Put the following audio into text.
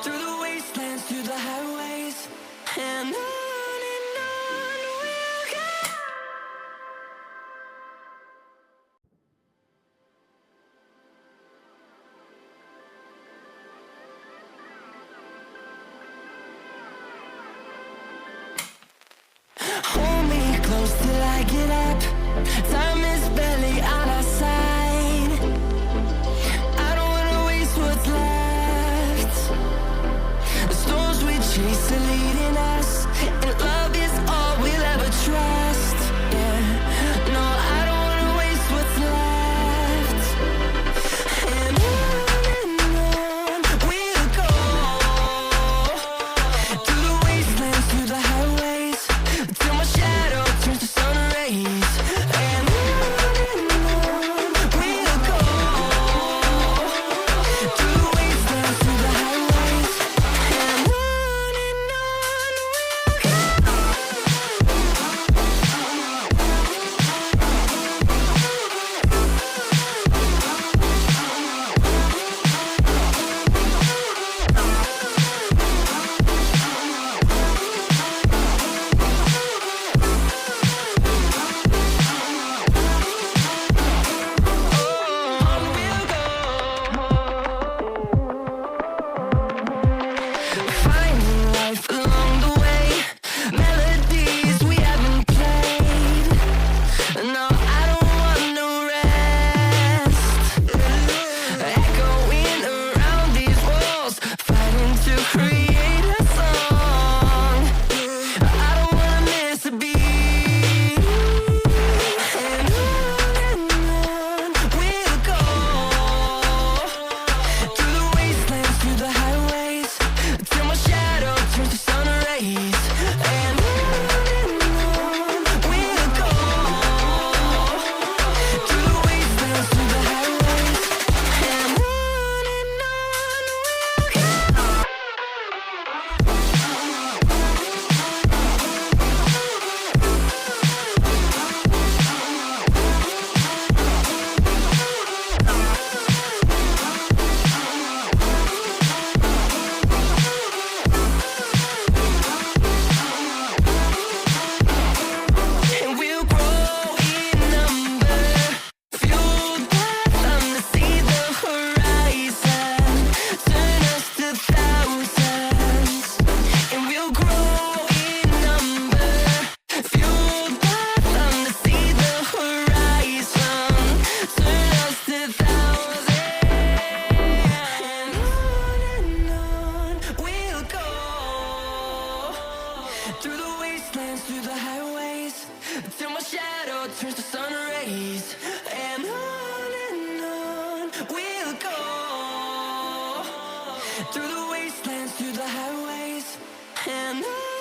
through the wastelands, through the highways, and on we'll go. Hold me close till I get up. Time is barely on our side. I don't wanna waste what's left. The storms we chase are leading us, and love is all we'll ever trust. Yeah, no, I don't wanna waste what's left. And on we'll go, through the wastelands, through the highways, till my shadow turns to sun rays. And on we'll go, through the wastelands, through the highways, and on we'll finding life along the way, melodies we haven't played. No, I don't want no rest. Echoing around these walls, fighting to create a song. I don't wanna miss a beat. And on we'll go, through the wastelands, through the highways, till my shadow turns to sun rays. And on we'll go, through the wastelands, through the highways, and on we'll go. And we'll grow in number, fueled by them to see the horizon, turn us to thousands. And we'll grow in number, fueled by them to see the horizon, turn us to thousands. And on we'll go, through the wastelands, through the highways, till my shadow turns to sun rays. And on we'll go, through the wastelands, through the highways, and on.